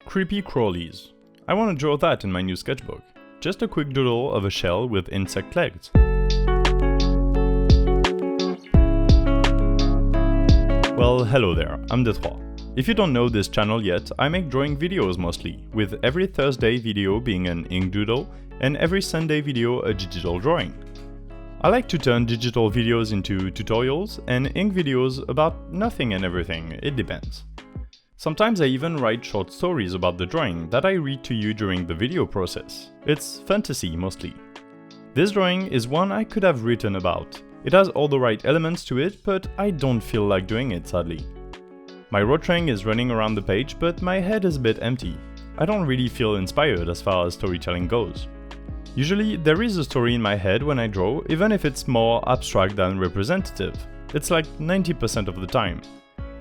Creepy crawlies. I want to draw that in my new sketchbook. Just a quick doodle of a shell with insect legs. Well, hello there, I'm Detroit. If you don't know this channel yet, I make drawing videos mostly, with every Thursday video being an ink doodle and every Sunday video a digital drawing. I like to turn digital videos into tutorials and ink videos about nothing and everything, it depends. Sometimes I even write short stories about the drawing that I read to you during the video process. It's fantasy mostly. This drawing is one I could have written about. It has all the right elements to it, but I don't feel like doing it sadly. My rotring is running around the page, but my head is a bit empty. I don't really feel inspired as far as storytelling goes. Usually there is a story in my head when I draw, even if it's more abstract than representative. It's like 90% of the time.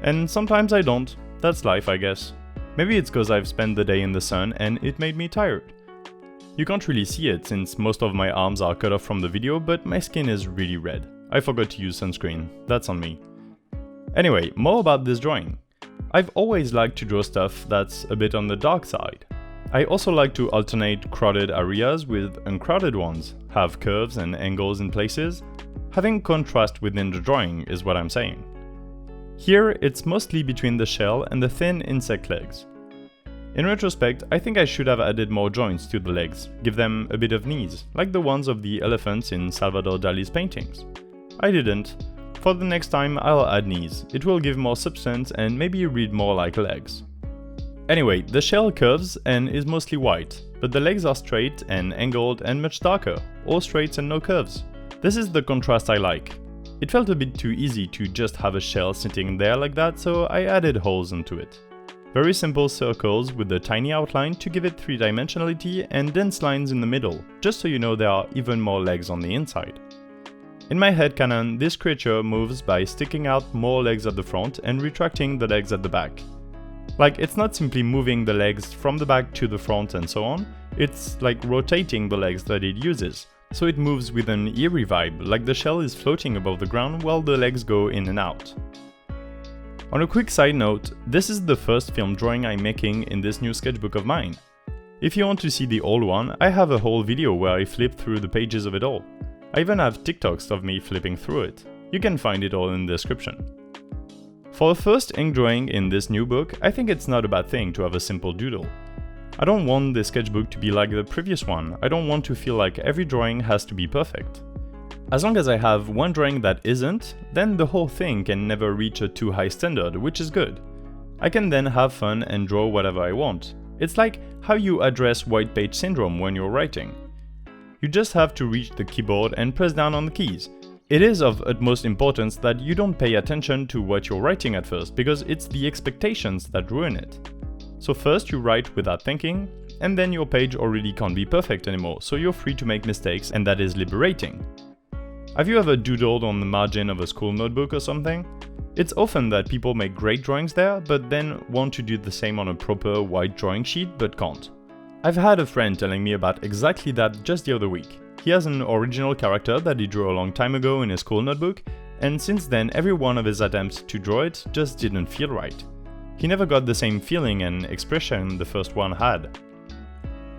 And sometimes I don't. That's life, I guess. Maybe it's because I've spent the day in the sun and it made me tired. You can't really see it since most of my arms are cut off from the video, but my skin is really red. I forgot to use sunscreen. That's on me. Anyway, more about this drawing. I've always liked to draw stuff that's a bit on the dark side. I also like to alternate crowded areas with uncrowded ones, have curves and angles in places. Having contrast within the drawing is what I'm saying. Here, it's mostly between the shell and the thin insect legs. In retrospect, I think I should have added more joints to the legs, give them a bit of knees, like the ones of the elephants in Salvador Dali's paintings. I didn't. For the next time, I'll add knees. It will give more substance and maybe read more like legs. Anyway, the shell curves and is mostly white, but the legs are straight and angled and much darker, all straight and no curves. This is the contrast I like. It felt a bit too easy to just have a shell sitting there like that, so I added holes into it. Very simple circles with a tiny outline to give it three-dimensionality and dense lines in the middle, just so you know there are even more legs on the inside. In my headcanon, this creature moves by sticking out more legs at the front and retracting the legs at the back. Like, it's not simply moving the legs from the back to the front and so on, it's like rotating the legs that it uses, so it moves with an eerie vibe, like the shell is floating above the ground while the legs go in and out. On a quick side note, this is the first film drawing I'm making in this new sketchbook of mine. If you want to see the old one, I have a whole video where I flip through the pages of it all. I even have TikToks of me flipping through it. You can find it all in the description. For a first ink drawing in this new book, I think it's not a bad thing to have a simple doodle. I don't want this sketchbook to be like the previous one. I don't want to feel like every drawing has to be perfect. As long as I have one drawing that isn't, then the whole thing can never reach a too high standard, which is good. I can then have fun and draw whatever I want. It's like how you address white page syndrome when you're writing. You just have to reach the keyboard and press down on the keys. It is of utmost importance that you don't pay attention to what you're writing at first, because it's the expectations that ruin it. So first you write without thinking, and then your page already can't be perfect anymore, so you're free to make mistakes, and that is liberating. Have you ever doodled on the margin of a school notebook or something? It's often that people make great drawings there, but then want to do the same on a proper white drawing sheet, but can't. I've had a friend telling me about exactly that just the other week. He has an original character that he drew a long time ago in his school notebook, and since then every one of his attempts to draw it just didn't feel right. He never got the same feeling and expression the first one had.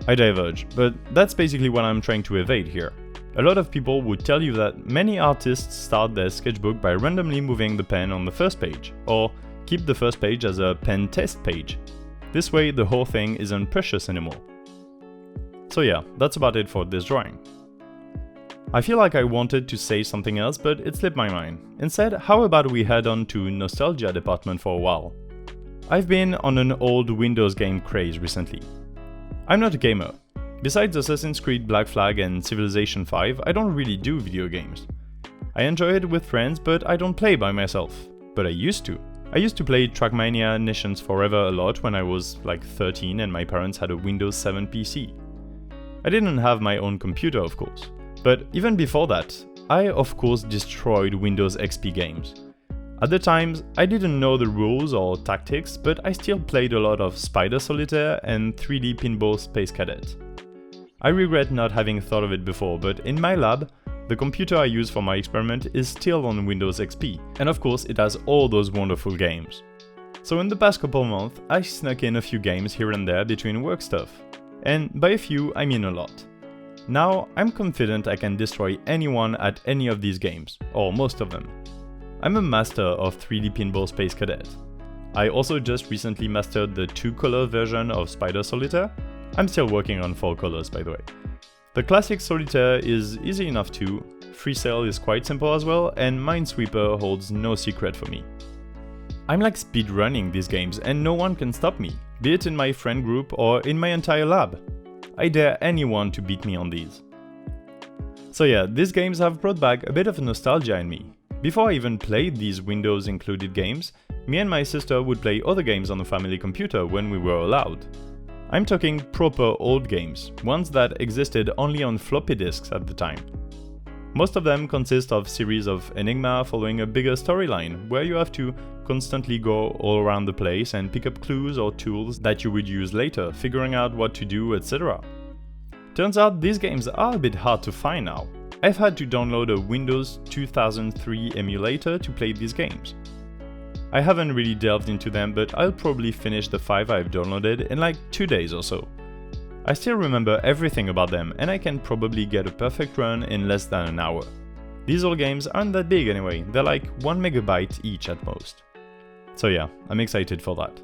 I diverge, but that's basically what I'm trying to evade here. A lot of people would tell you that many artists start their sketchbook by randomly moving the pen on the first page, or keep the first page as a pen test page. This way the whole thing isn't precious anymore. So yeah, that's about it for this drawing. I feel like I wanted to say something else, but it slipped my mind. Instead, how about we head on to nostalgia department for a while? I've been on an old Windows game craze recently. I'm not a gamer. Besides Assassin's Creed Black Flag and Civilization 5, I don't really do video games. I enjoy it with friends, but I don't play by myself. But I used to. I used to play Trackmania Nations Forever a lot when I was like 13 and my parents had a Windows 7 PC. I didn't have my own computer, of course. But even before that, I of course destroyed Windows XP games. At the time, I didn't know the rules or tactics, but I still played a lot of Spider Solitaire and 3D Pinball Space Cadet. I regret not having thought of it before, but in my lab, the computer I use for my experiment is still on Windows XP, and of course it has all those wonderful games. So in the past couple months, I snuck in a few games here and there between work stuff. And by a few, I mean a lot. Now, I'm confident I can destroy anyone at any of these games, or most of them. I'm a master of 3D Pinball Space Cadet. I also just recently mastered the 2-color version of Spider Solitaire. I'm still working on 4 colors, by the way. The classic Solitaire is easy enough too, Freesail is quite simple as well, and Minesweeper holds no secret for me. I'm like speedrunning these games and no one can stop me, be it in my friend group or in my entire lab. I dare anyone to beat me on these. So yeah, these games have brought back a bit of nostalgia in me. Before I even played these Windows included games, me and my sister would play other games on the family computer when we were allowed. I'm talking proper old games, ones that existed only on floppy disks at the time. Most of them consist of series of enigma following a bigger storyline, where you have to constantly go all around the place and pick up clues or tools that you would use later, figuring out what to do, etc. Turns out these games are a bit hard to find now. I've had to download a Windows 2003 emulator to play these games. I haven't really delved into them, but I'll probably finish the 5 I've downloaded in like 2 days or so. I still remember everything about them, and I can probably get a perfect run in less than an hour. These old games aren't that big anyway, they're like 1 megabyte each at most. So yeah, I'm excited for that.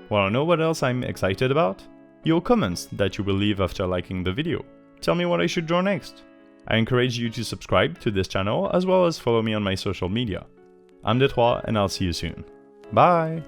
Wanna know what else I'm excited about? Your comments that you will leave after liking the video. Tell me what I should draw next. I encourage you to subscribe to this channel as well as follow me on my social media. I'm Detroit and I'll see you soon. Bye!